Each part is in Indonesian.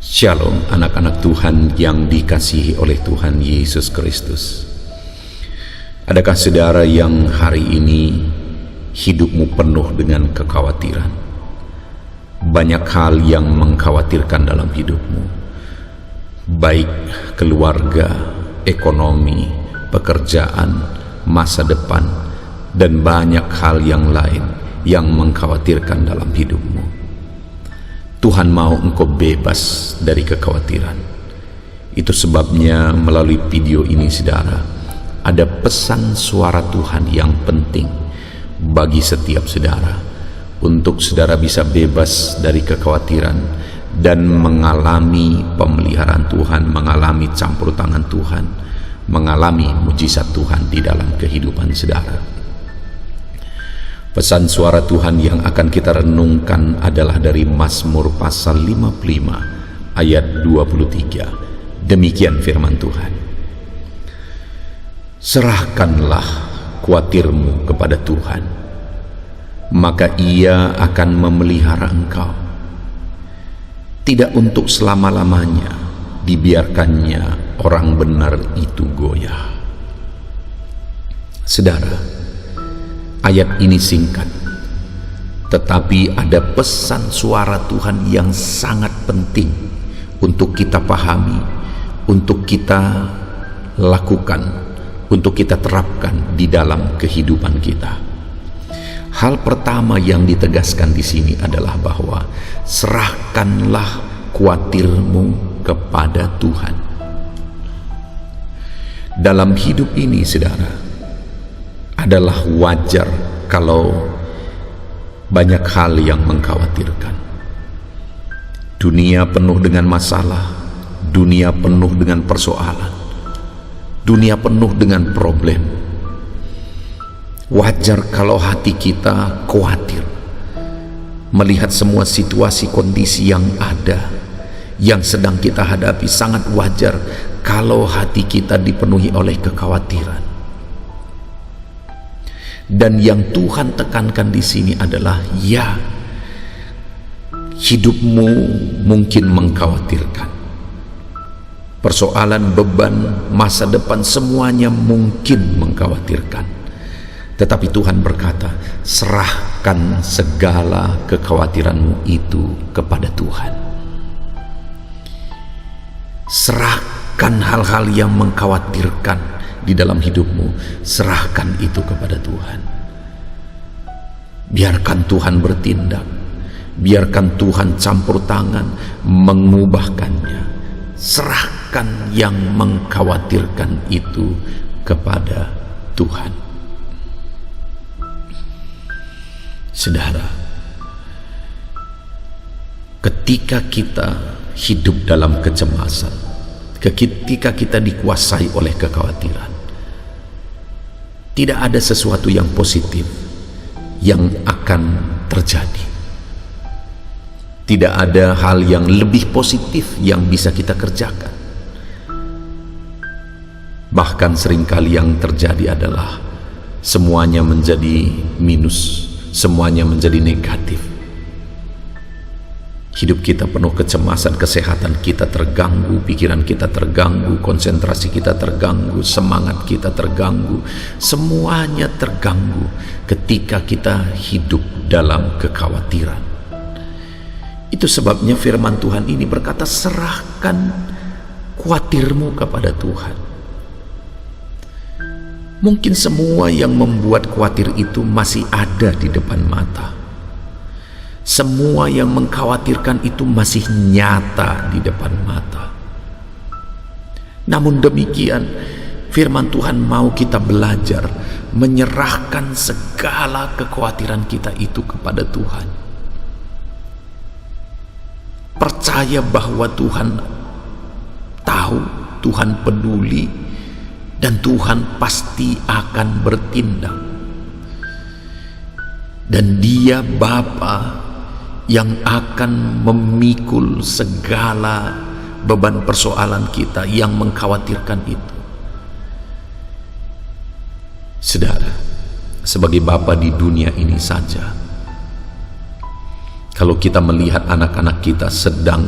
Shalom anak-anak Tuhan yang dikasihi oleh Tuhan Yesus Kristus. Adakah saudara yang hari ini hidupmu penuh dengan kekhawatiran? Banyak hal yang mengkhawatirkan dalam hidupmu, baik keluarga, ekonomi, pekerjaan, masa depan, dan banyak hal yang lain yang mengkhawatirkan dalam hidupmu. Tuhan mau engkau bebas dari kekhawatiran. Itu sebabnya melalui video ini saudara, ada pesan suara Tuhan yang penting bagi setiap saudara, untuk saudara bisa bebas dari kekhawatiran dan mengalami pemeliharaan Tuhan, mengalami campur tangan Tuhan, mengalami mujizat Tuhan di dalam kehidupan saudara. Pesan suara Tuhan yang akan kita renungkan adalah dari Mazmur pasal 55 ayat 23. Demikian firman Tuhan. Serahkanlah khawatirmu kepada Tuhan, maka Ia akan memelihara engkau. Tidak untuk selama-lamanya dibiarkannya orang benar itu goyah. Saudara, ayat ini singkat, tetapi ada pesan suara Tuhan yang sangat penting untuk kita pahami, untuk kita lakukan, untuk kita terapkan di dalam kehidupan kita. Hal pertama yang ditegaskan di sini adalah bahwa serahkanlah khawatirmu kepada Tuhan. Dalam hidup ini, saudara, adalah wajar kalau banyak hal yang mengkhawatirkan. Dunia penuh dengan masalah, dunia penuh dengan persoalan, dunia penuh dengan problem. Wajar kalau hati kita khawatir melihat semua situasi kondisi yang ada, yang sedang kita hadapi. Sangat wajar kalau hati kita dipenuhi oleh kekhawatiran. Dan yang Tuhan tekankan di sini adalah, ya, hidupmu mungkin mengkhawatirkan. Persoalan, beban, masa depan, semuanya mungkin mengkhawatirkan. Tetapi Tuhan berkata, serahkan segala kekhawatiranmu itu kepada Tuhan. Serahkan hal-hal yang mengkhawatirkan di dalam hidupmu, serahkan itu kepada Tuhan. Biarkan Tuhan bertindak, biarkan Tuhan campur tangan mengubahkannya. Serahkan yang mengkhawatirkan itu kepada Tuhan. Saudara, ketika kita hidup dalam kecemasan, ketika kita dikuasai oleh kekhawatiran, tidak ada sesuatu yang positif yang akan terjadi. Tidak ada hal yang lebih positif yang bisa kita kerjakan. Bahkan seringkali yang terjadi adalah semuanya menjadi minus, semuanya menjadi negatif. Hidup kita penuh kecemasan, kesehatan kita terganggu, pikiran kita terganggu, konsentrasi kita terganggu, semangat kita terganggu, semuanya terganggu ketika kita hidup dalam kekhawatiran. Itu sebabnya firman Tuhan ini berkata, serahkan khawatirmu kepada Tuhan. Mungkin semua yang membuat khawatir itu masih ada di depan mata. Semua yang mengkhawatirkan itu masih nyata di depan mata. Namun demikian, firman Tuhan mau kita belajar menyerahkan segala kekhawatiran kita itu kepada Tuhan. Percaya bahwa Tuhan tahu, Tuhan peduli, dan Tuhan pasti akan bertindak. Dan Dia Bapa yang akan memikul segala beban persoalan kita yang mengkhawatirkan itu. Saudara, sebagai Bapa di dunia ini saja, kalau kita melihat anak-anak kita sedang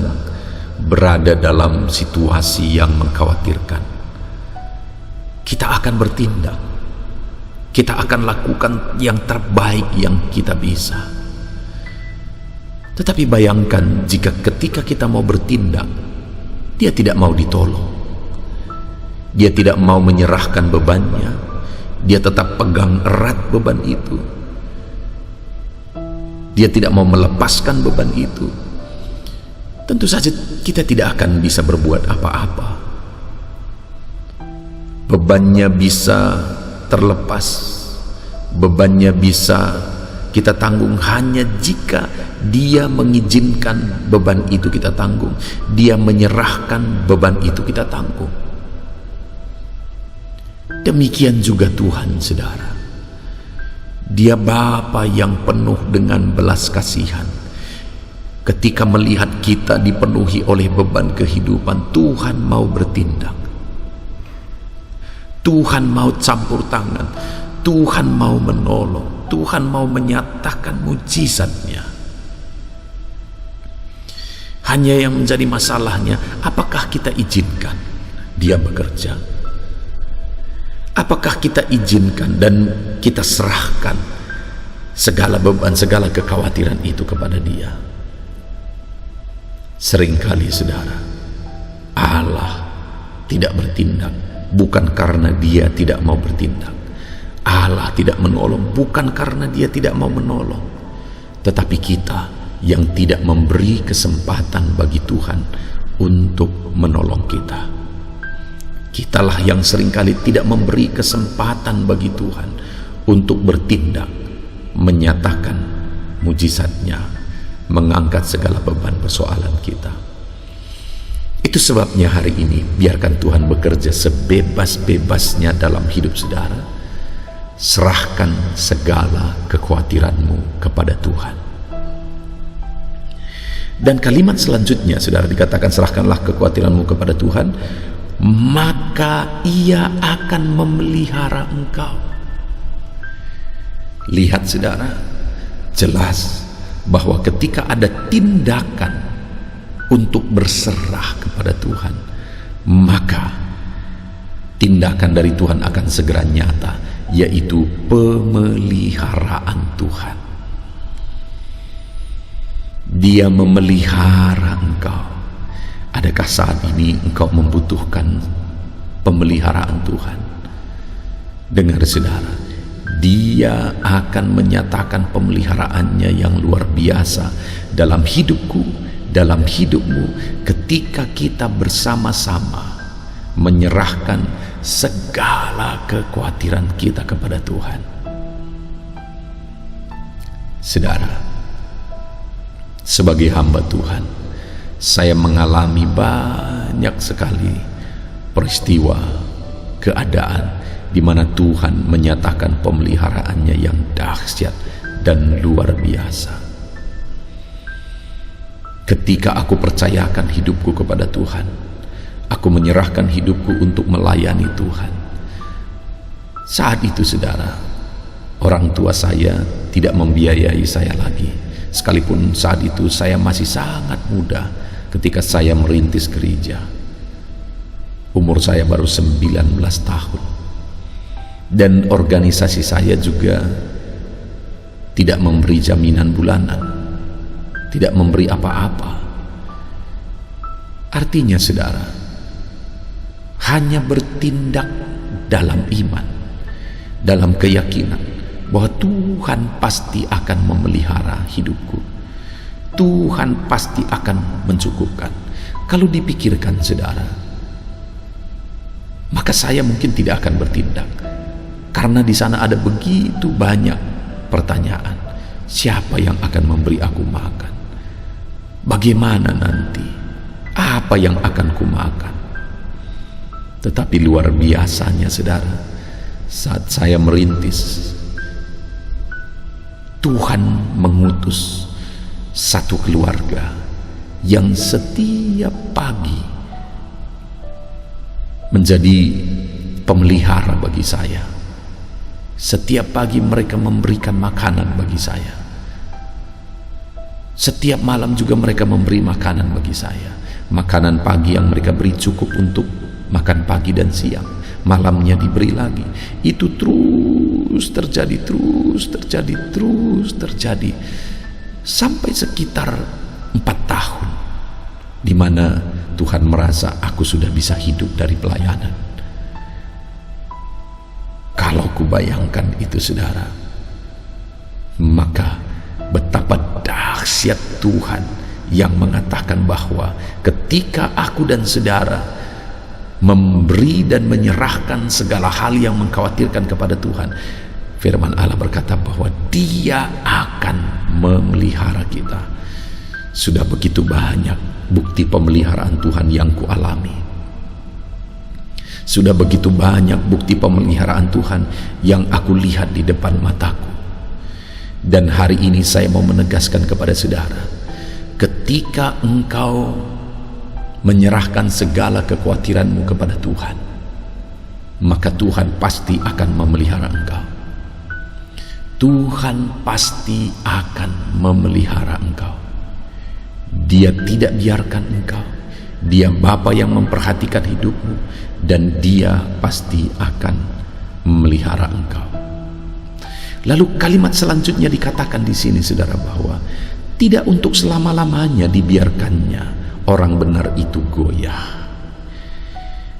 berada dalam situasi yang mengkhawatirkan, kita akan bertindak. Kita akan lakukan yang terbaik yang kita bisa. Tetapi bayangkan jika ketika kita mau bertindak, dia tidak mau ditolong. Dia tidak mau menyerahkan bebannya. Dia tetap pegang erat beban itu. Dia tidak mau melepaskan beban itu. Tentu saja kita tidak akan bisa berbuat apa-apa. Bebannya bisa terlepas, bebannya bisa kita tanggung hanya jika dia mengizinkan beban itu kita tanggung, dia menyerahkan beban itu kita tanggung. Demikian juga Tuhan, saudara. Dia Bapa yang penuh dengan belas kasihan. Ketika melihat kita dipenuhi oleh beban kehidupan, Tuhan mau bertindak. Tuhan mau campur tangan. Tuhan mau menolong. Tuhan mau menyatakan mujizatnya. Hanya yang menjadi masalahnya, apakah kita izinkan dia bekerja? Apakah kita izinkan dan kita serahkan segala beban, segala kekhawatiran itu kepada dia? Seringkali, saudara, Allah tidak bertindak bukan karena dia tidak mau bertindak. Allah tidak menolong bukan karena dia tidak mau menolong, tetapi kita yang tidak memberi kesempatan bagi Tuhan untuk menolong kita. Kitalah yang seringkali tidak memberi kesempatan bagi Tuhan untuk bertindak, menyatakan mujizatnya, mengangkat segala beban persoalan kita. Itu sebabnya hari ini biarkan Tuhan bekerja sebebas-bebasnya dalam hidup saudara. Serahkan segala kekhawatiranmu kepada Tuhan. Dan kalimat selanjutnya, saudara, dikatakan serahkanlah kekhawatiranmu kepada Tuhan, maka Ia akan memelihara engkau. Lihat, saudara, jelas bahwa ketika ada tindakan untuk berserah kepada Tuhan, maka tindakan dari Tuhan akan segera nyata, yaitu pemeliharaan Tuhan. Dia memelihara engkau. Adakah saat ini engkau membutuhkan pemeliharaan Tuhan? Dengar, saudara, Dia akan menyatakan pemeliharaannya yang luar biasa dalam hidupku, dalam hidupmu, ketika kita bersama-sama menyerahkan segala kekhawatiran kita kepada Tuhan. Saudara, sebagai hamba Tuhan, saya mengalami banyak sekali peristiwa, keadaan di mana Tuhan menyatakan pemeliharaannya yang dahsyat dan luar biasa. Ketika aku percayakan hidupku kepada Tuhan, aku menyerahkan hidupku untuk melayani Tuhan. Saat itu, saudara, orang tua saya tidak membiayai saya lagi. Sekalipun saat itu saya masih sangat muda ketika saya merintis gereja. Umur saya baru 19 tahun. Dan organisasi saya juga tidak memberi jaminan bulanan, tidak memberi apa-apa. Artinya, saudara, hanya bertindak dalam iman, dalam keyakinan bahwa Tuhan pasti akan memelihara hidupku. Tuhan pasti akan mencukupkan. Kalau dipikirkan, saudara, maka saya mungkin tidak akan bertindak, karena di sana ada begitu banyak pertanyaan. Siapa yang akan memberi aku makan? Bagaimana nanti? Apa yang akan kumakan? Tetapi luar biasanya, saudara, saat saya merintis, Tuhan mengutus satu keluarga yang setiap pagi menjadi pemelihara bagi saya. Setiap pagi mereka memberikan makanan bagi saya. Setiap malam juga mereka memberi makanan bagi saya. Makanan pagi yang mereka beri cukup untuk makan pagi dan siang, malamnya diberi lagi. Itu terus terjadi sampai sekitar 4 tahun, di mana Tuhan merasa aku sudah bisa hidup dari pelayanan. Kalau kubayangkan itu, saudara, maka betapa dahsyat Tuhan yang mengatakan bahwa ketika aku dan saudara memberi dan menyerahkan segala hal yang mengkhawatirkan kepada Tuhan, firman Allah berkata bahwa Dia akan memelihara kita. Sudah begitu banyak bukti pemeliharaan Tuhan yang kualami. Sudah begitu banyak bukti pemeliharaan Tuhan yang aku lihat di depan mataku. Dan hari ini saya mau menegaskan kepada saudara, ketika engkau menyerahkan segala kekhawatiranmu kepada Tuhan, maka Tuhan pasti akan memelihara engkau. Tuhan pasti akan memelihara engkau. Dia tidak biarkan engkau. Dia Bapa yang memperhatikan hidupmu, dan Dia pasti akan memelihara engkau. Lalu kalimat selanjutnya dikatakan di sini, saudara, bahwa tidak untuk selama-lamanya dibiarkannya orang benar itu goyah.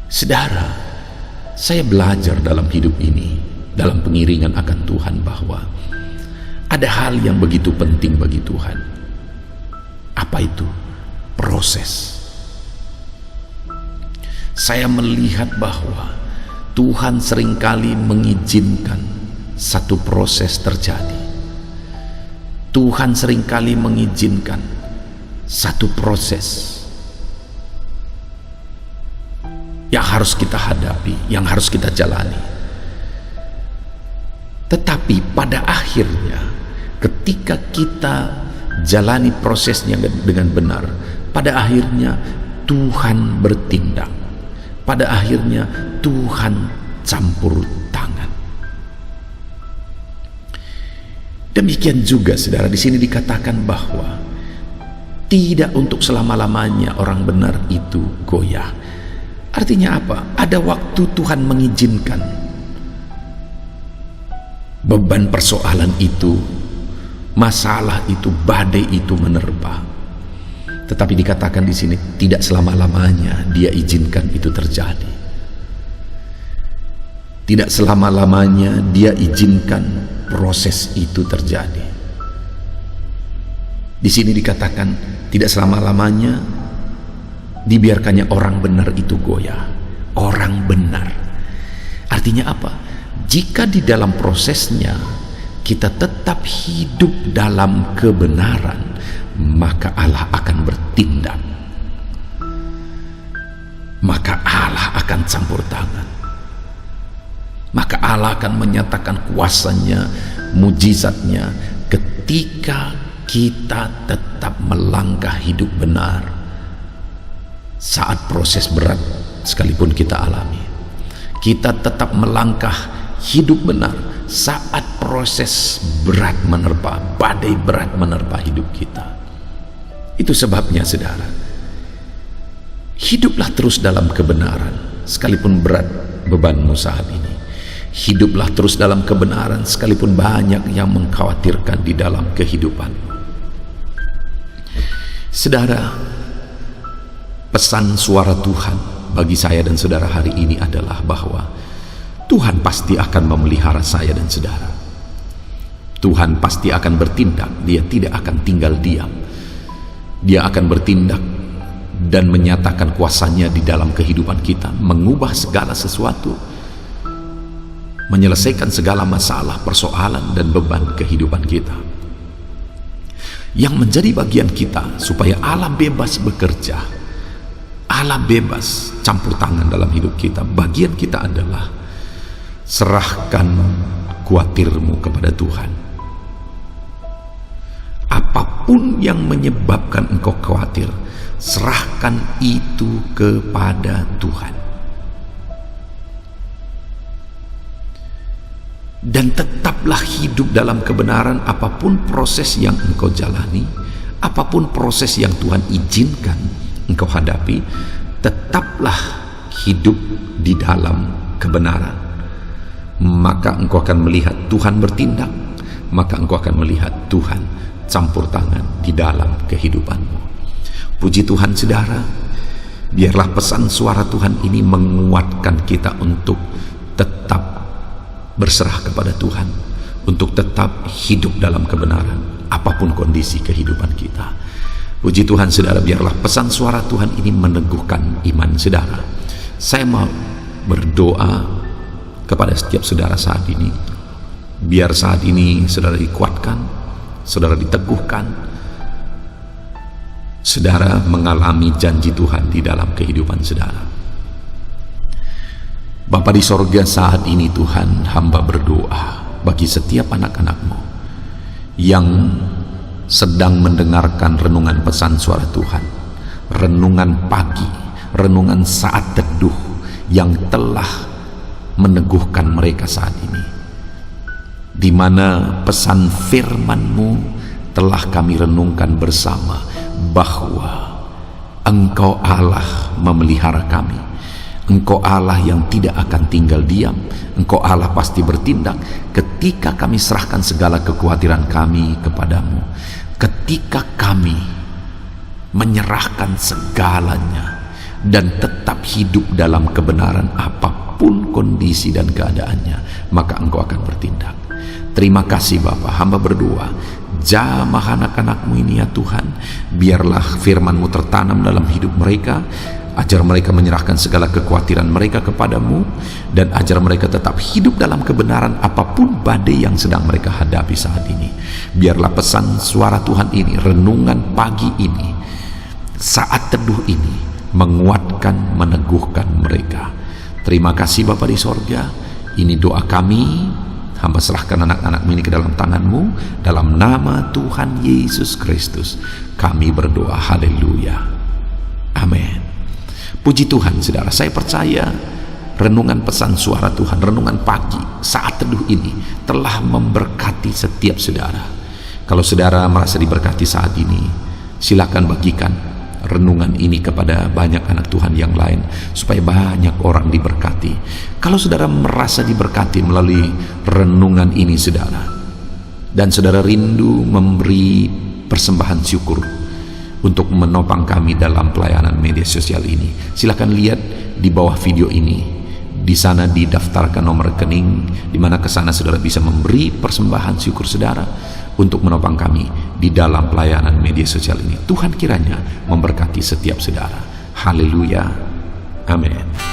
Saudara, saya belajar dalam hidup ini, dalam pengiringan akan Tuhan, bahwa ada hal yang begitu penting bagi Tuhan. Apa itu? Proses. Saya melihat bahwa Tuhan seringkali mengizinkan satu proses terjadi. Tuhan seringkali mengizinkan satu proses yang harus kita hadapi, yang harus kita jalani. Tetapi pada akhirnya, ketika kita jalani prosesnya dengan benar, pada akhirnya Tuhan bertindak. Pada akhirnya Tuhan campur tangan. Demikian juga, saudara, di sini dikatakan bahwa tidak untuk selama-lamanya orang benar itu goyah. Artinya apa? Ada waktu Tuhan mengizinkan beban persoalan itu, masalah itu, badai itu menerpa. Tetapi dikatakan di sini tidak selama-lamanya Dia izinkan itu terjadi. Tidak selama-lamanya Dia izinkan proses itu terjadi. Di sini dikatakan tidak selama-lamanya dibiarkannya orang benar itu goyah. Orang benar. Artinya apa? Jika di dalam prosesnya kita tetap hidup dalam kebenaran, maka Allah akan bertindak. Maka Allah akan campur tangan. Maka Allah akan menyatakan kuasanya, mujizatnya, ketika kita tetap melangkah hidup benar saat proses berat sekalipun kita alami. Kita tetap melangkah hidup benar saat proses berat menerpa, badai berat menerpa hidup kita. Itu sebabnya, saudara, hiduplah terus dalam kebenaran sekalipun berat bebanmu saat ini. Hiduplah terus dalam kebenaran sekalipun banyak yang mengkhawatirkan di dalam kehidupanmu. Saudara, pesan suara Tuhan bagi saya dan saudara hari ini adalah bahwa Tuhan pasti akan memelihara saya dan saudara. Tuhan pasti akan bertindak. Dia tidak akan tinggal diam. Dia akan bertindak dan menyatakan kuasanya di dalam kehidupan kita, mengubah segala sesuatu, menyelesaikan segala masalah, persoalan, dan beban kehidupan kita. Yang menjadi bagian kita supaya Allah bebas bekerja, Allah bebas campur tangan dalam hidup kita, bagian kita adalah serahkan khawatirmu kepada Tuhan. Apapun yang menyebabkan engkau khawatir, serahkan itu kepada Tuhan. Dan tetaplah hidup dalam kebenaran apapun proses yang engkau jalani, apapun proses yang Tuhan izinkan engkau hadapi, tetaplah hidup di dalam kebenaran. Maka engkau akan melihat Tuhan bertindak, maka engkau akan melihat Tuhan campur tangan di dalam kehidupanmu. Puji Tuhan saudara, biarlah pesan suara Tuhan ini menguatkan kita untuk tetap berserah kepada Tuhan, untuk tetap hidup dalam kebenaran apapun kondisi kehidupan kita. Puji Tuhan saudara, biarlah pesan suara Tuhan ini meneguhkan iman saudara. Saya mau berdoa kepada setiap saudara saat ini, biar saat ini saudara dikuatkan, saudara diteguhkan, saudara mengalami janji Tuhan di dalam kehidupan saudara. Bapa di sorga, saat ini Tuhan, hamba berdoa bagi setiap anak-anak-Mu yang sedang mendengarkan renungan pesan suara Tuhan, renungan pagi, renungan saat teduh yang telah meneguhkan mereka saat ini, di mana pesan firman-Mu telah kami renungkan bersama, bahwa Engkau Allah memelihara kami, Engkau Allah yang tidak akan tinggal diam, Engkau Allah pasti bertindak ketika kami serahkan segala kekhawatiran kami kepadamu, ketika kami menyerahkan segalanya dan tetap hidup dalam kebenaran apapun kondisi dan keadaannya, maka Engkau akan bertindak. Terima kasih Bapa, hamba berdoa, jamah anak-anak-Mu ini ya Tuhan, biarlah firman-Mu tertanam dalam hidup mereka, ajar mereka menyerahkan segala kekhawatiran mereka kepadamu, dan ajar mereka tetap hidup dalam kebenaran apapun badai yang sedang mereka hadapi saat ini. Biarlah pesan suara Tuhan ini, renungan pagi ini, saat teduh ini, menguatkan, meneguhkan mereka. Terima kasih Bapa di sorga, ini doa kami, hamba serahkan anak-anak ini ke dalam tangan-Mu, dalam nama Tuhan Yesus Kristus kami berdoa, haleluya, amin. Puji Tuhan saudara, saya percaya renungan pesan suara Tuhan, renungan pagi saat teduh ini telah memberkati setiap saudara. Kalau saudara merasa diberkati saat ini, silakan bagikan renungan ini kepada banyak anak Tuhan yang lain, supaya banyak orang diberkati. Kalau saudara merasa diberkati melalui renungan ini saudara, dan saudara rindu memberi persembahan syukur untuk menopang kami dalam pelayanan media sosial ini, silakan lihat di bawah video ini. Di sana didaftarkan nomor rekening, di mana ke sana saudara bisa memberi persembahan syukur saudara untuk menopang kami di dalam pelayanan media sosial ini. Tuhan kiranya memberkati setiap saudara. Haleluya, amin.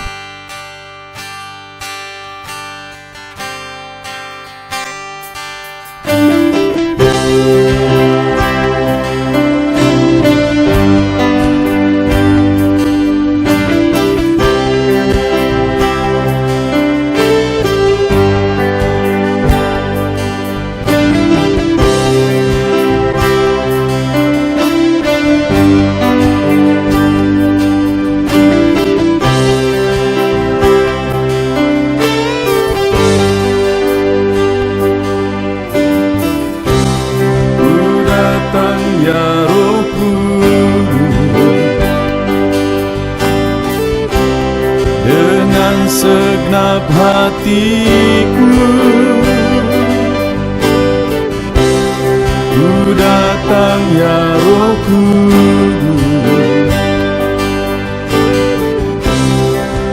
Segenap hatiku ku datang ya Roh Kudus,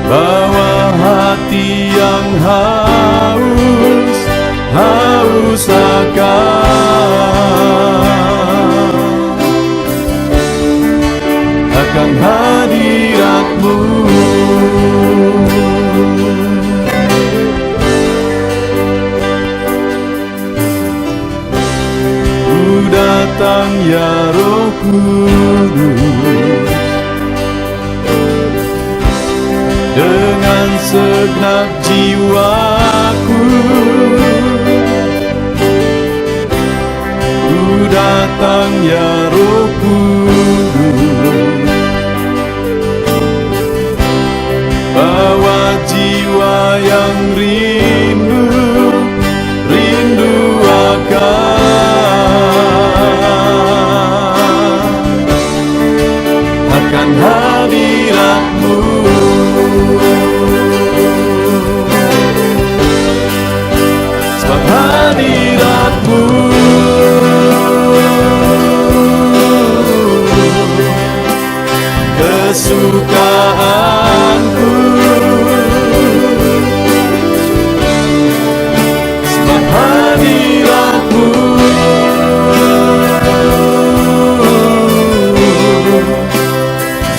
bawa hati yang haus akan hadirat-Mu. Datang ya Roh Kudus, dengan segenap jiwaku ku datang ya Roh Kudus, bawa jiwa yang rindu akan kesukaanku. Sebab hadiratmu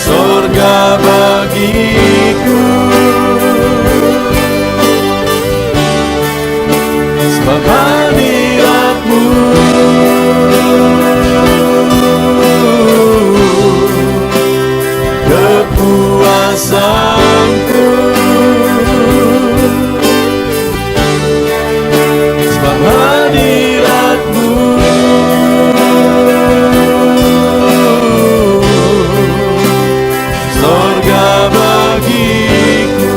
surga bagiku. Sebab hadiratmu kepuasanku. Sebab hadiratmu surga bagiku.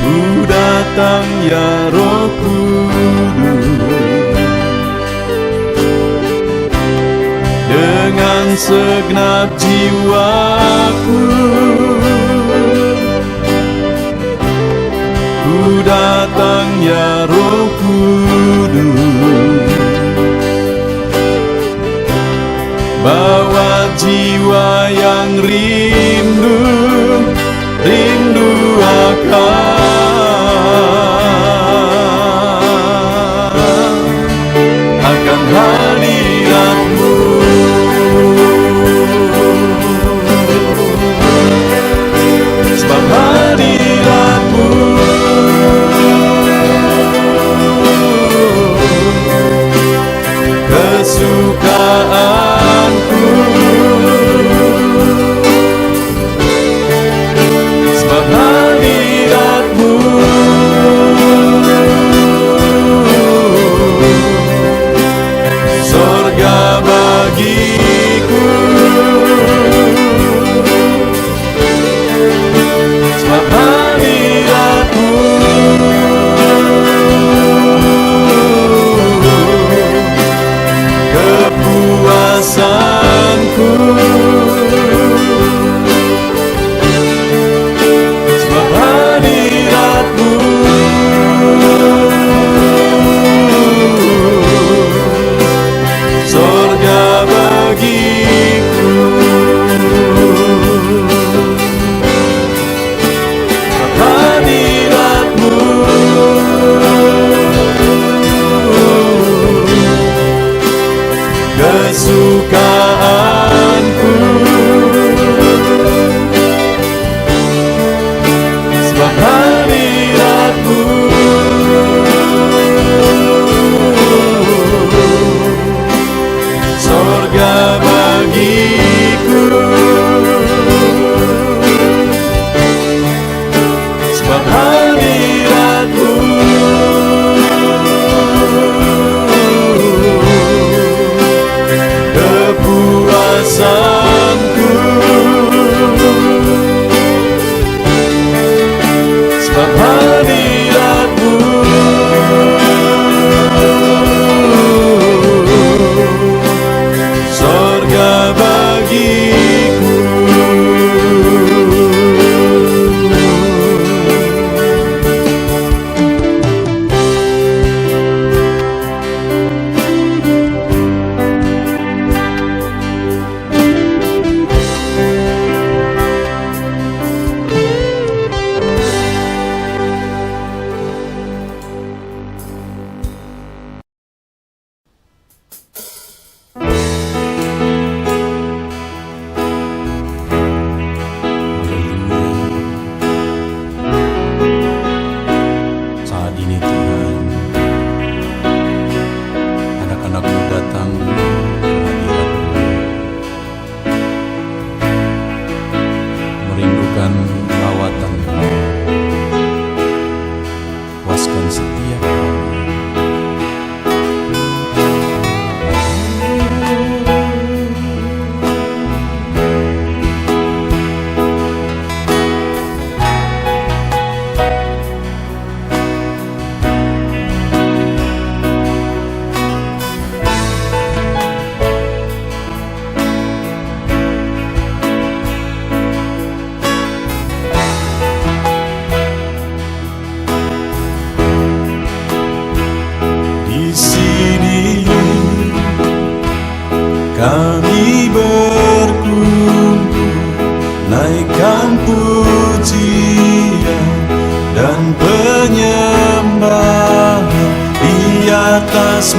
Ku datang ya Roh Kudus dengan segenap jiwaku. Ku datang ya Roh Kudus, bawa jiwa yang rindu akan hadiratmu. Sebab hadiratmu kesukaanku. Sebab hadiratmu surga bagiku. Sebab hadiratmu kepuasanku. Sebab hadiratmu surga bagiku. Sebab hadiratmu kesukaanku. Sebab hadiratmu surga bagiku. Sebab hadiratmu kepuasanku. Sebab hadiratmu surga bagiku.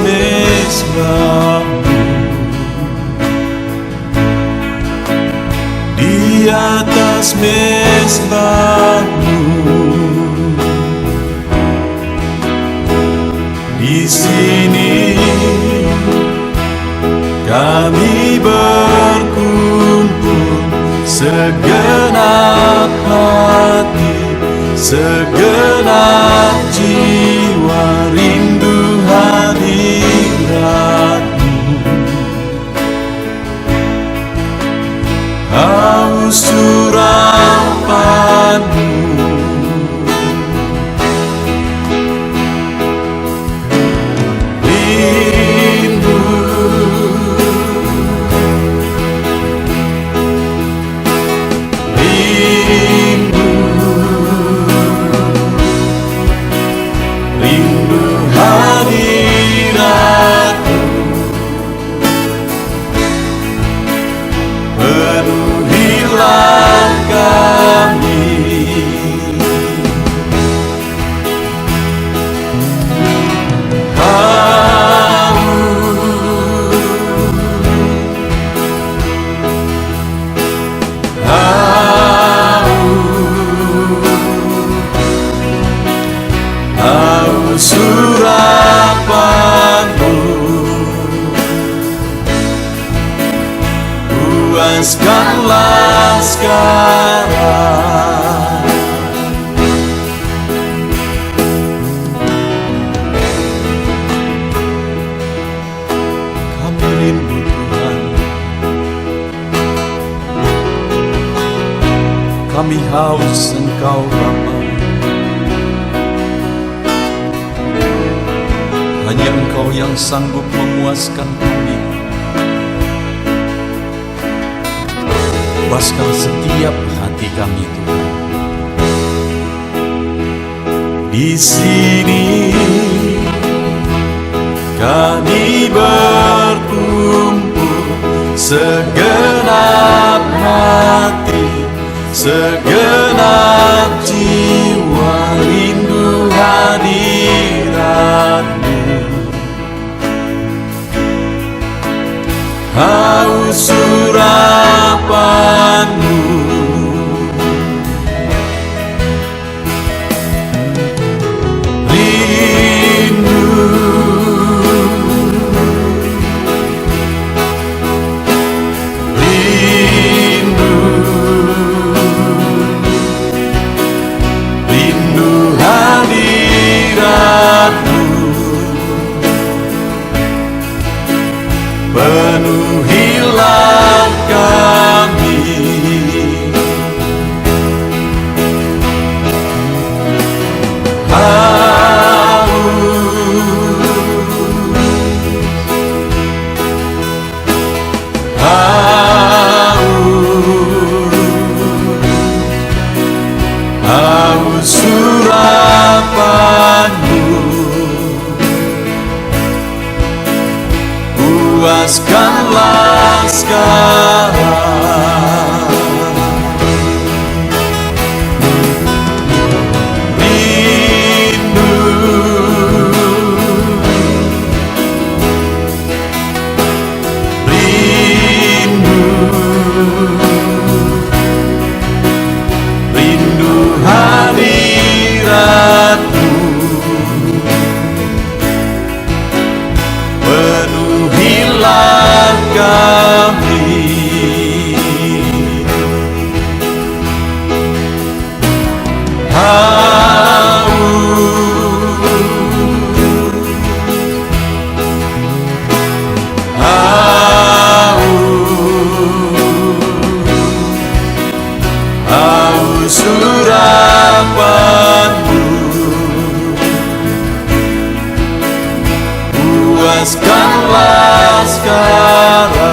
mezbahmu, di atas mezbahmu. Di sini kami berkumpul, segenap hati, segenap jiwa, rindu hadiratmu, haus surapanmu. Surapanmu, puaskanlah sekarang. Kami rindu Tuhan, kami haus Engkau Bapa. Hanya Engkau yang sanggup memuaskan kami. Puaskan setiap hati kami, Tuhan. Di sini kami berkumpul, segenap hati, segenap jiwa, rindu hadiratmu, haus surapanmu. Rindu, rindu, rindu hadiratmu, penuhilah kami. Haus surapanmu, puaskanlah sekarang. Rindu, rindu, rindu hadiratmu, penuhilah kami. Haus surapanmu, puaskanlah sekarang.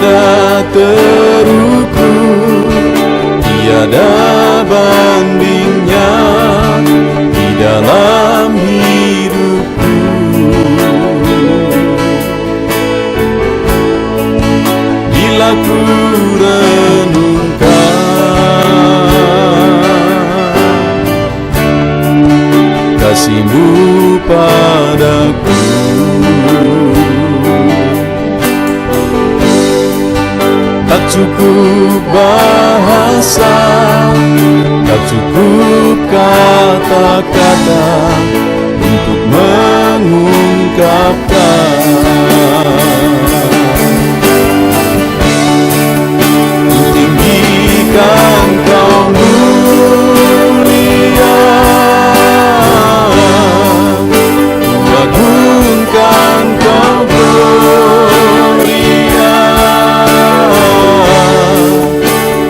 tiada terukur, tiada bandingnya di dalam hidupku. Bila ku renungkan kasih-Mu padaku, tak cukup bahasa, tak cukup kata-kata untuk mengungkapkan. Ku tinggikan Kau mulia, ku agungkan Kau gloria.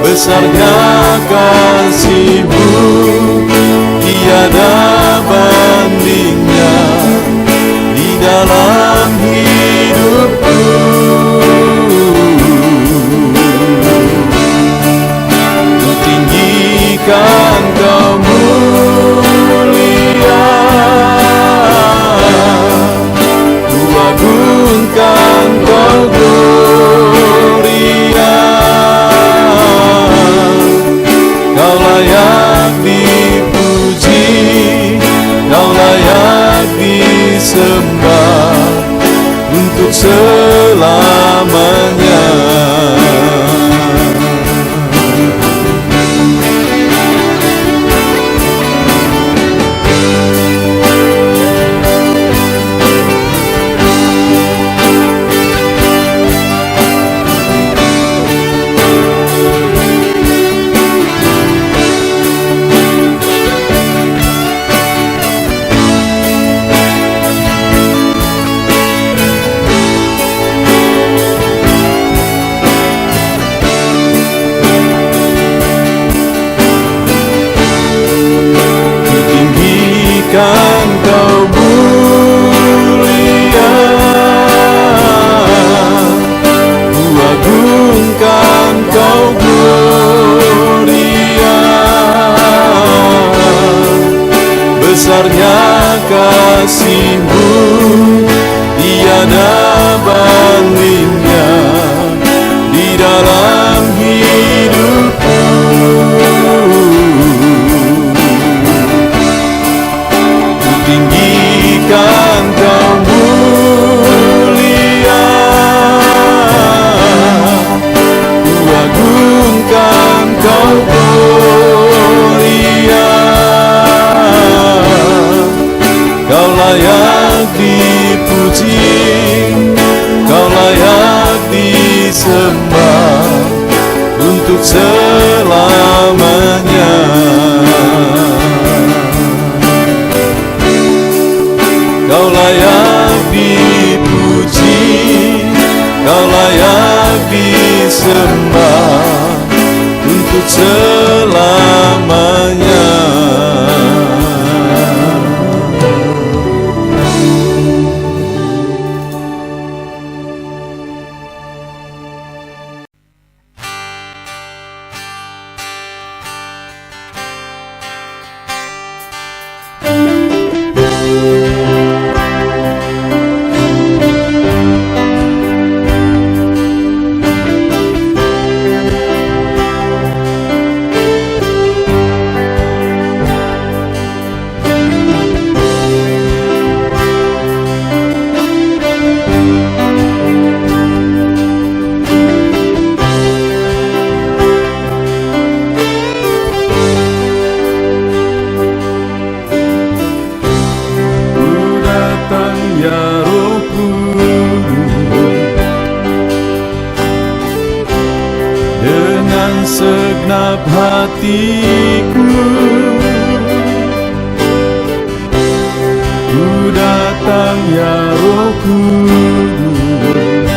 Besarnya kasih-Mu, tiada bandingnya di dalam hidupku. Ku tinggikan Kau mulia, ku agungkan Kau gloria. Kau layak dipuji, Kau layak disembah untuk selamanya. Kan Kau mulia, ku agungkan Kau gloria. Besarnya kasih-Mu, tiada bandingnya di dalam hidupku. Tinggikan Kau mulia, ku agungkan Kau gloria. Kau layak dipuji, Kau layak disembah untuk selamanya. Kau layak dipuji, Kau layak disembah untuk selamanya. Segenap hatiku ku datang ya Roh Kudus,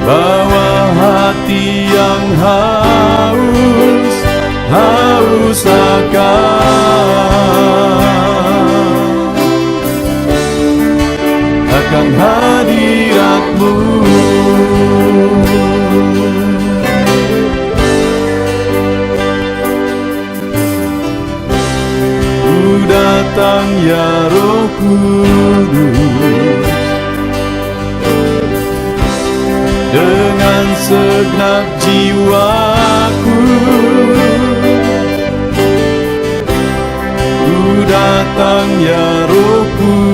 bawa hati yang haus akan hadirat hadirat-Mu. Ku datang ya Roh Kudus, dengan segenap jiwaku. Ku datang ya Roh Kudus,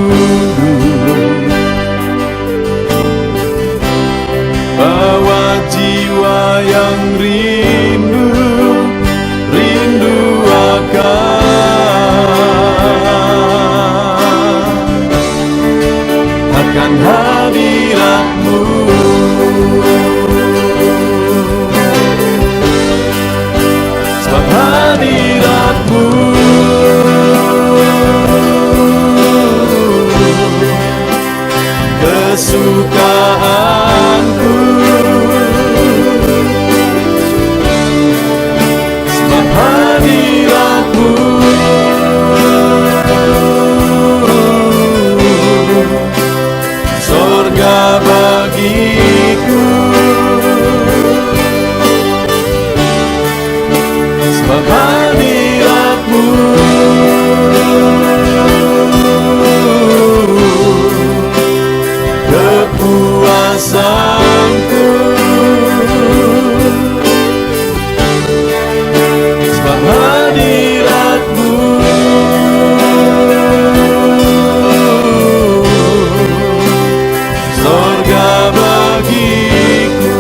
bawa jiwa yang rindu akan hadirat-Mu. Sebab hadirat-Mu kesukaanku. Sebab hadirat-Mu sorga bagiku. Sebab hadirat-Mu kepuasanku. Sebab hadirat-Mu sorga bagiku.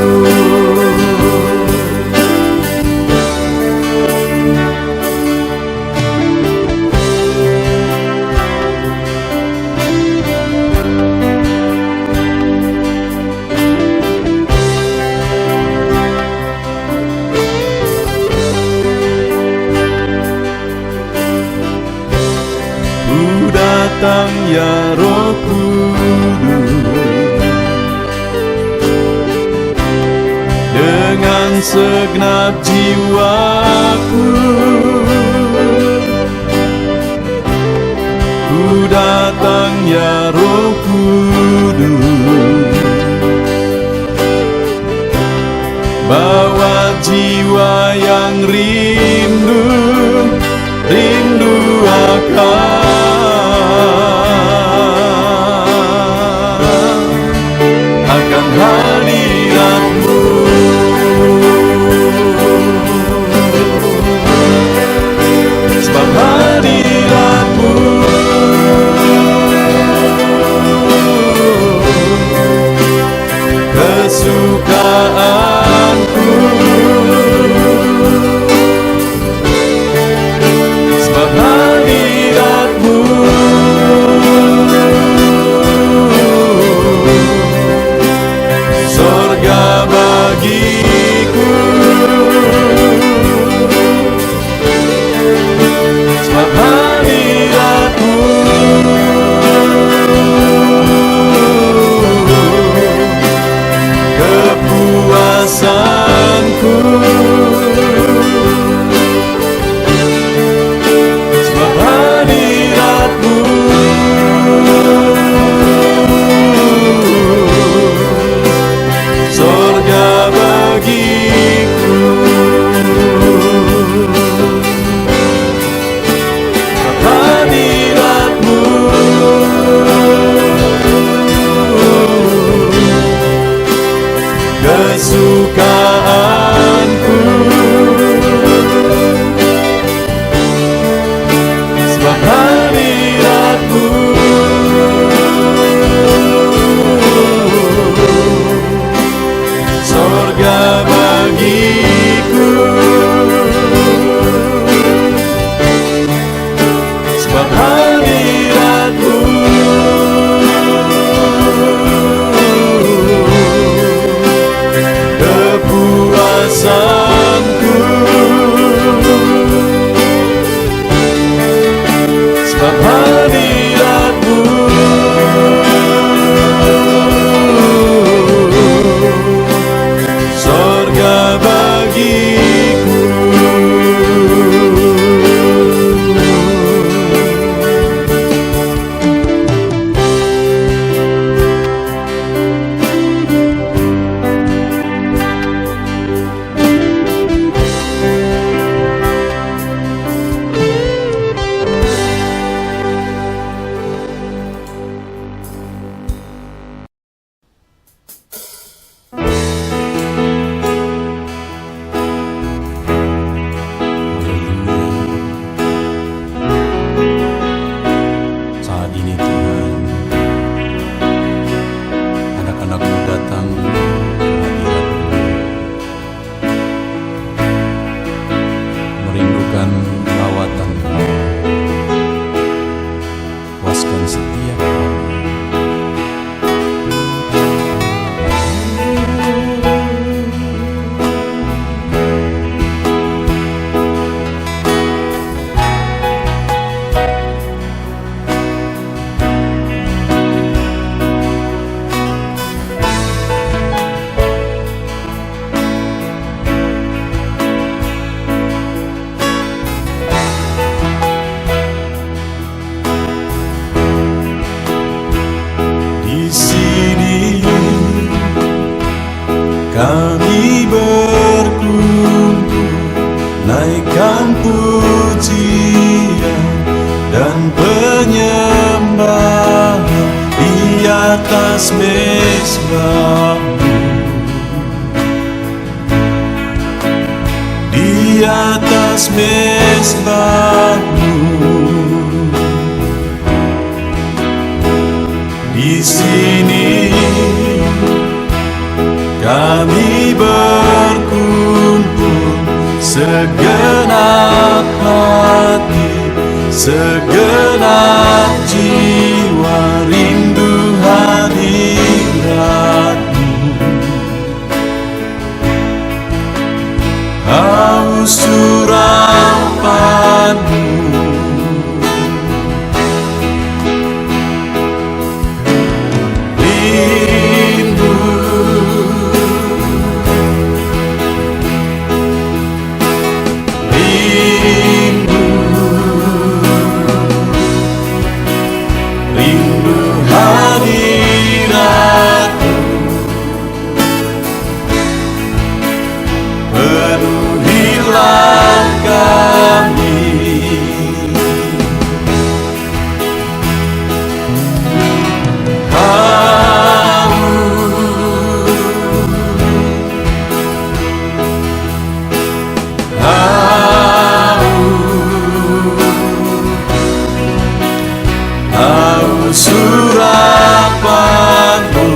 Ku datang ya Roh Kudus, dengan segenap jiwaku. Ku datang ya Roh Kudus, bawa jiwa yang rindu akan hadirat-Mu. Sebab hadirat-Mu kesukaanku. Sebab hadirat-Mu sorga bagiku. Sebab hadirat-Mu kepuasanku. Sebab hadirat-Mu sorga bagiku. Sebab hadirat-Mu kesukaanku. Sebab hadirat-Mu sorga bagiku. Sebab hadirat-Mu kepuasanku. Sebab hadirat-Mu sorga bagiku. atas mezbah-Mu. Di sini kami berkumpul, segenap hati, segenap jiwa, rindu hadirat-Mu. Haus surapan-Mu, rindu, rindu, rindu hadirat-Mu. Penuhilah kami. Haus surapan-Mu,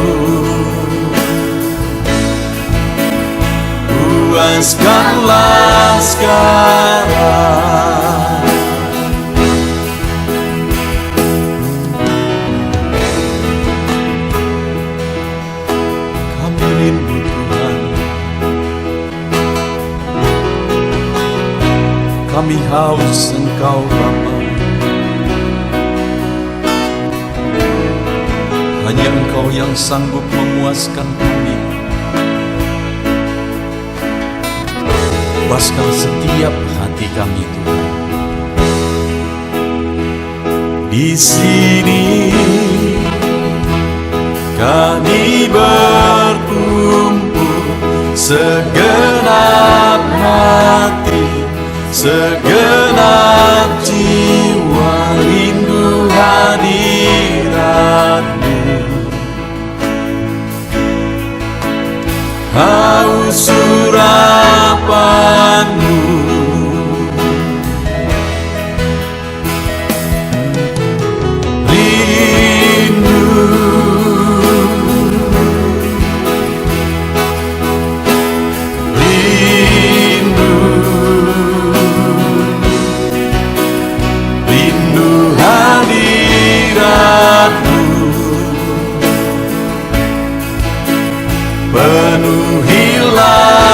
puaskanlah sekarang. Kami rindu Tuhan, kami haus Engkau Bapa. Hanya Engkau yang sanggup memuaskan kami. Puaskan setiap hati kami Tuhan. Di sini kami berkumpul, segenap hati, segenap jiwa, rindu hadirat-Mu. Haus surapan-Mu, rindu, rindu, rindu hadirat-Mu. Penuhilah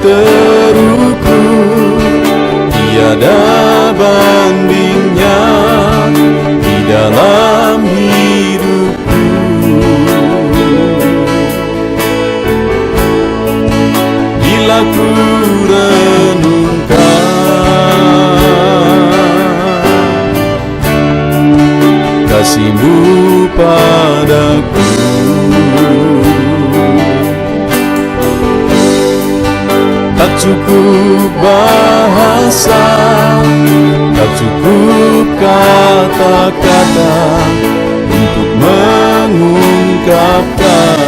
terukur, tiada bandingnya di dalam hidupku. Bila ku renungkan kasih-Mu padaku, tak cukup bahasa, tak cukup kata-kata untuk mengungkapkan.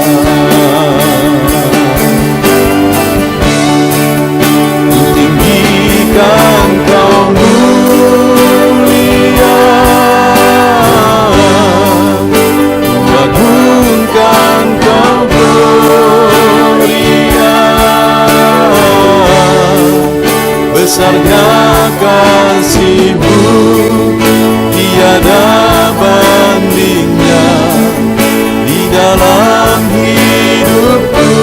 Ku tinggikan Kau mulia, ku agungkan Kau gloria. Besarnya kasih-Mu, tiada bandingnya di dalam hidupku.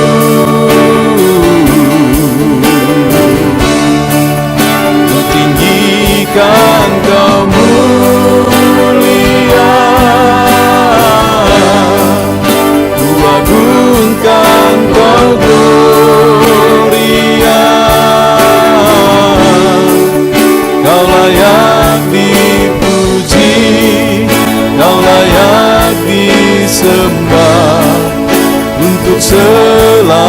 Ku tinggikan Kau mulia, ku agungkan Kau gloria. Kau layak dipuji, Kau layak disembah untuk selamanya.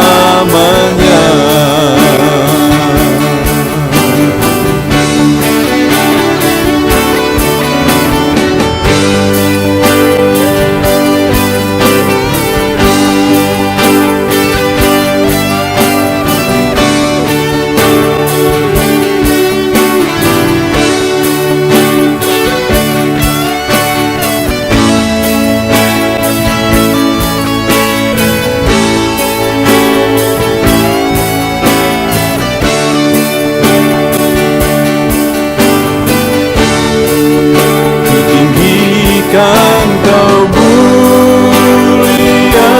Kan Kau mulia,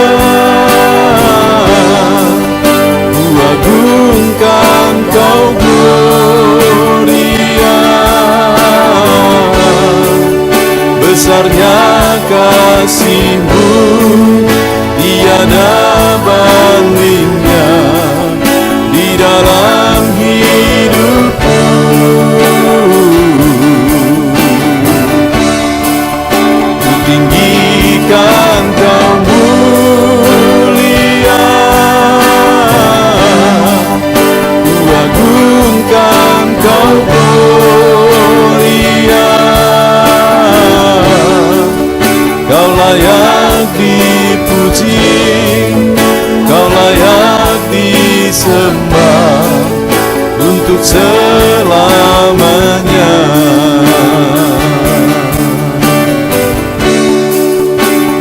ku agungkan Kau gloria. Besarnya kasih-Mu, tiada bandingnya di dalam hidupku. Tinggikan Kau mulia, ku agungkan Kau gloria. Kau layak dipuji, Kau layak disembah untuk selamanya.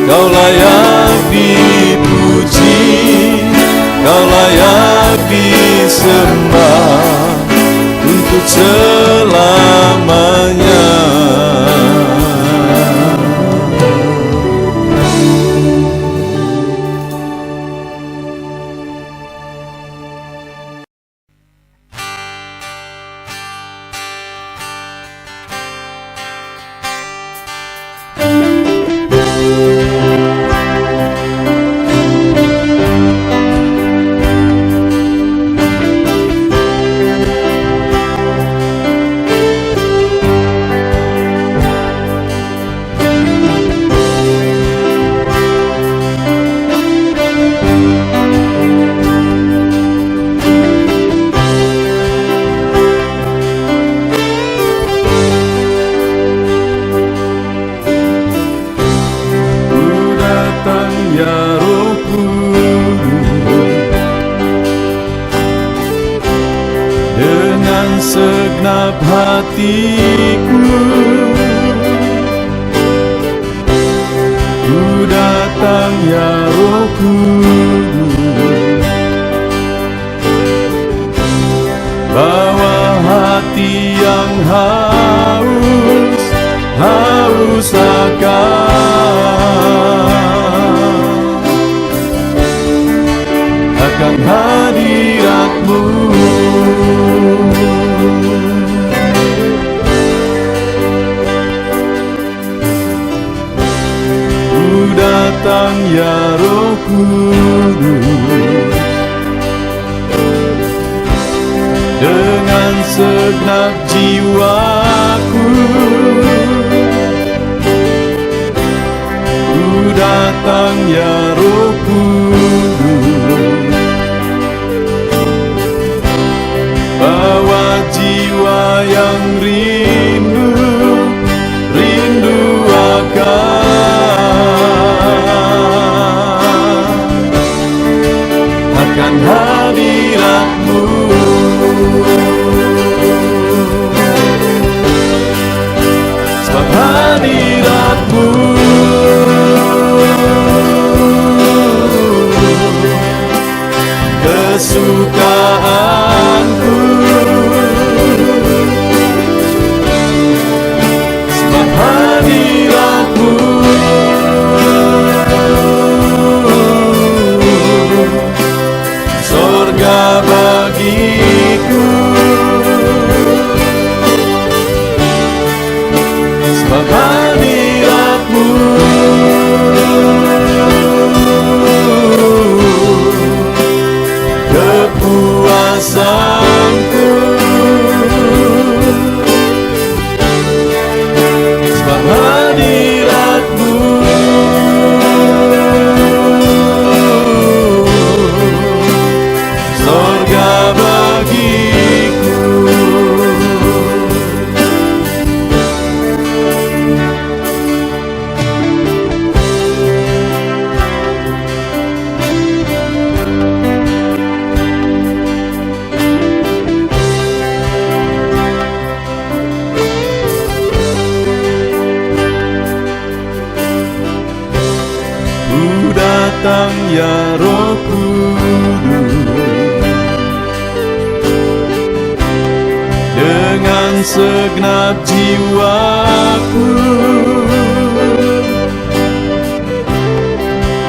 Kau layak dipuji, Kau layak disembah untuk selamanya. segenap hatiku. Ku datang ya Roh Kudus, bawa hati yang haus akan hadirat-Mu. datang ya Roh Kudus, dengan segenap jiwaku ku datang ya Roh Kudus, bawa jiwa yang rindu akan hadirat-Mu. Sebab hadirat-Mu kesukaanku, sebab hadirat-Mu surga bagiku, sebab hadirat-Mu kepuasanku, sebab hadirat-Mu surga bagiku. Ku datang ya Roh Kudus, dengan segenap jiwaku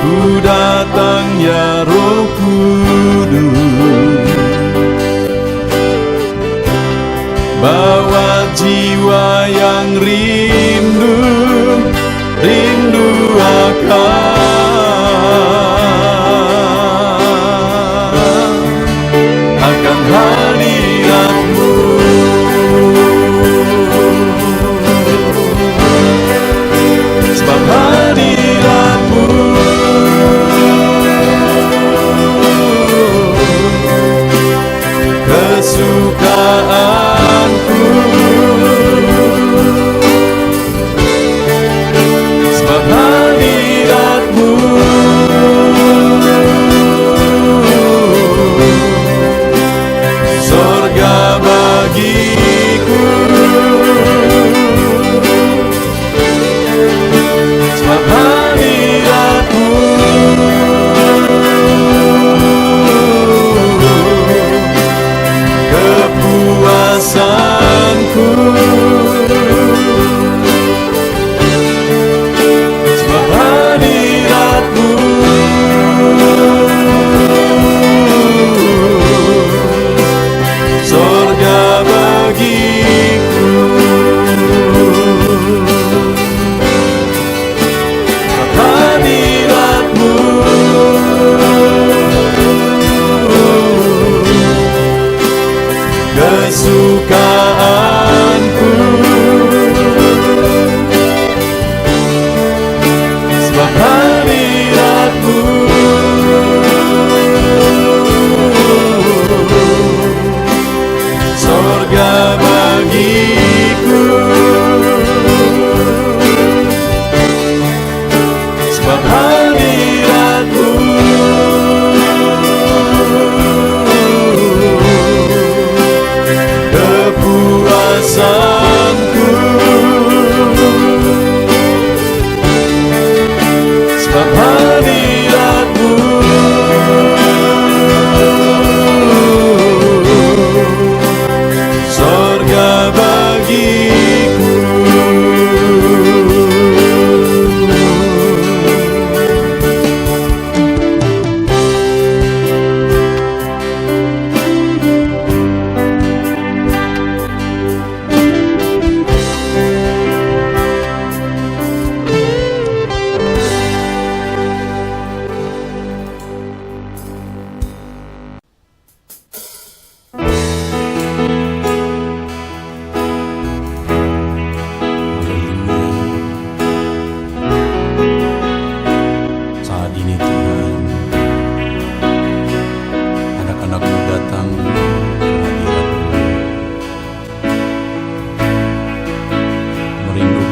ku datang ya Roh Kudus, bawa jiwa yang rindu akan hadirat-Mu. Sebab hadirat-Mu kesukaanku,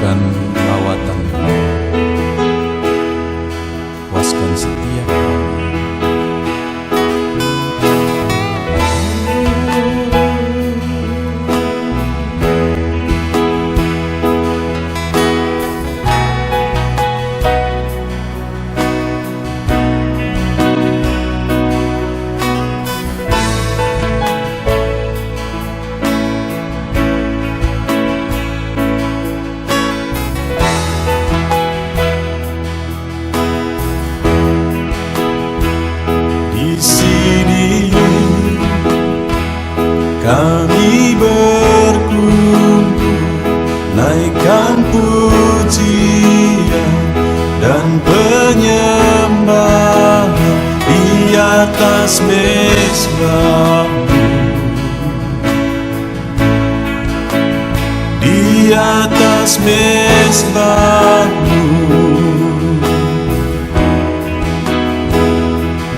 akan lawatan-Mu. Puaskan setiap kami. Kami berkumpul, naikkan pujian dan penyembahan di atas mezbah-Mu, di atas mezbah-Mu.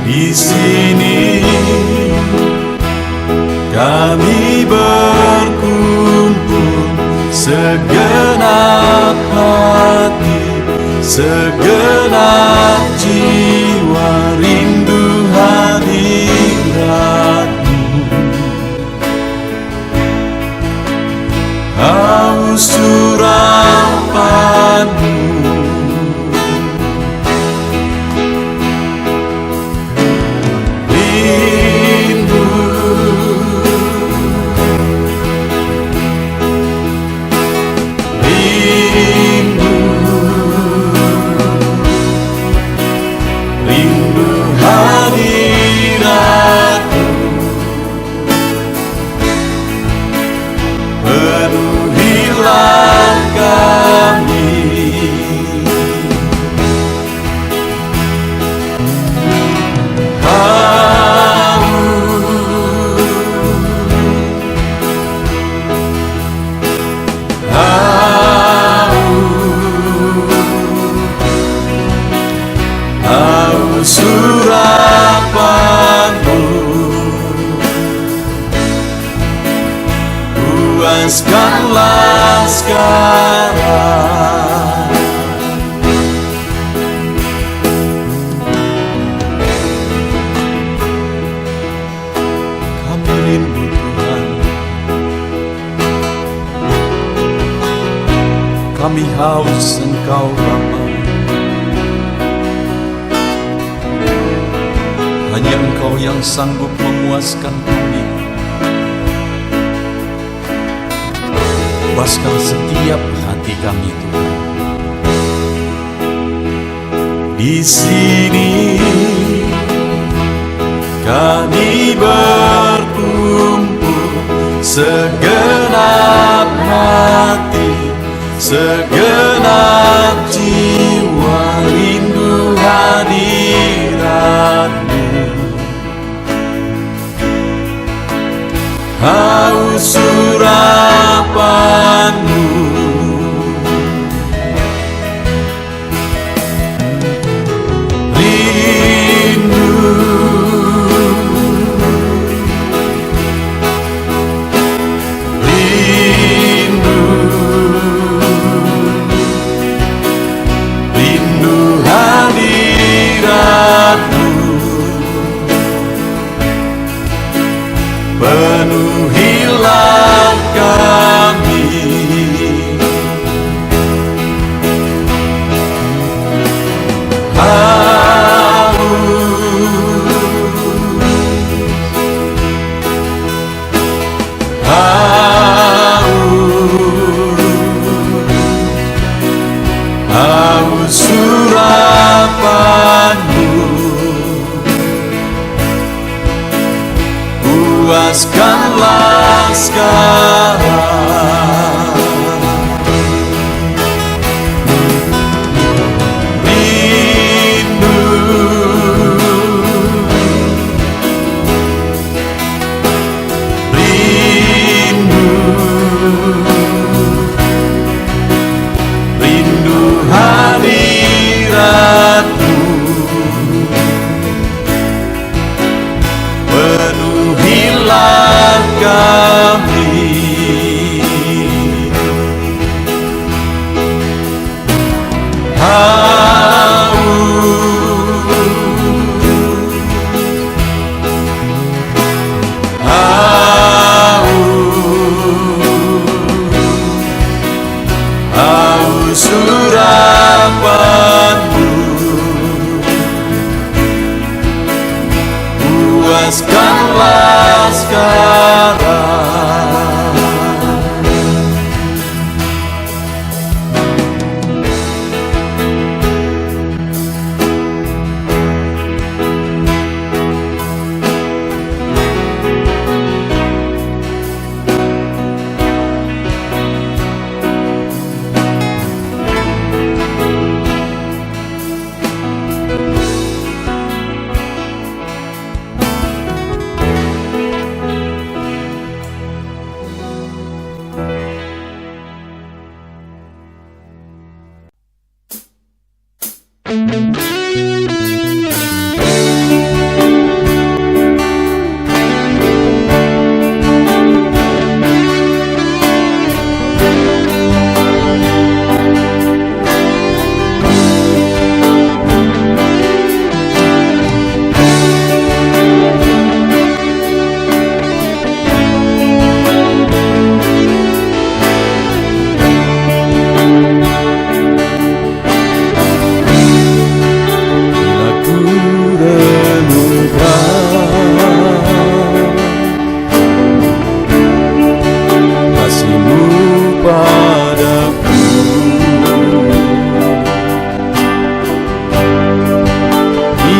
Di sini kami berkumpul, segenap hati, segenap jiwa, rindu hadirat-Mu. Haus urapan-Mu, penuhilah kami. Haus urapan-Mu, puaskanlah sekarang. Kami rindu Tuhan, kami haus Engkau Bapa. Hanya Engkau yang sanggup memuaskan kami. Puaskan setiap hati kami, Tuhan. Di sini kami berkumpul, segenap hati, segenap jiwa, rindu hadirat-Mu. Haus urapan-Mu, rindu, rindu, rindu hadirat-Mu. Penuhilah kami. Haus urapan-Mu, puaskanlah sekarang. Rindu, rindu, rindu hadirat-Mu. Penuhilah kami. surapanmu, puaskanlah sekarang.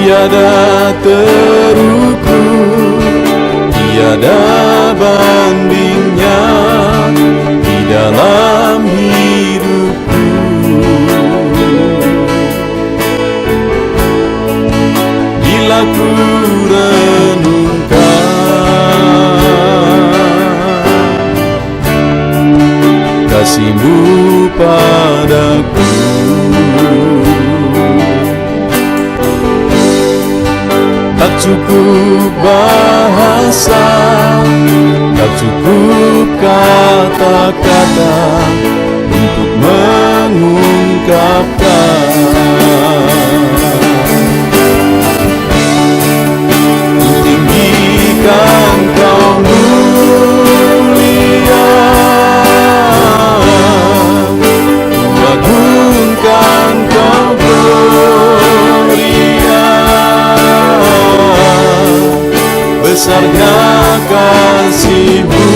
Tiada terukur, tiada bandingnya di dalam hidupku. Bila ku renungkan kasih-Mu padaku, tak cukup bahasa, tak cukup kata-kata untuk mengungkapkan. Tinggikan Kau mulia, agungkan Kau gloria. Besarnya kasih-Mu,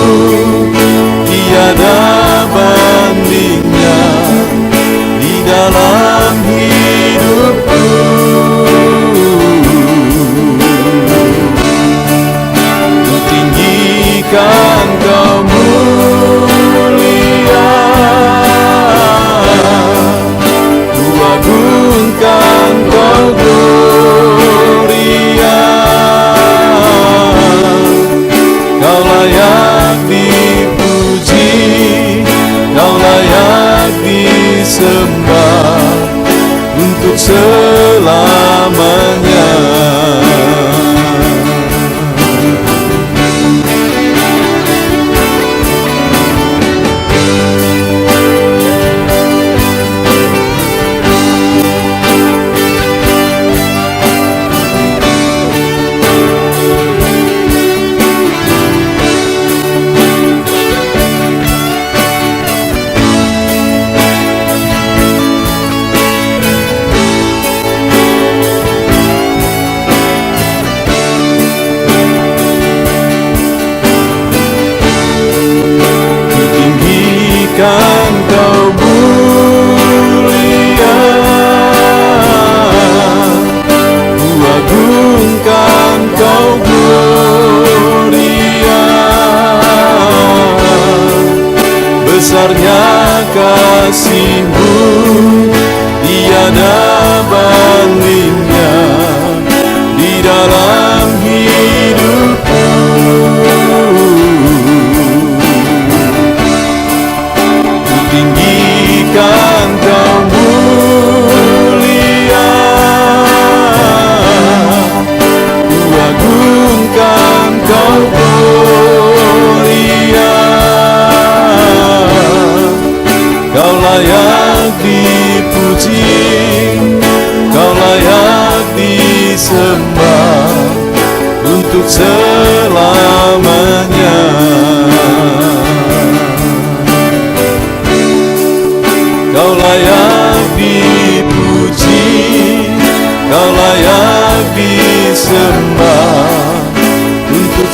tiada bandingnya di dalam hidupku. Ku tinggikan Kau mulia, ku agungkan Kau gloria. Kau layak dipuji, Kau layak disembah untuk selamanya. Kan Kau mulia, ku agungkan Kau gloria. Besarnya kasih-Mu, tiada bandingnya di dalam hidupku. Tinggikan Kau mulia, ku agungkan Kau gloria. Kau layak dipuji, Kau layak disembah untuk selamanya. Kau layak dipuji, Kau layak disembah untuk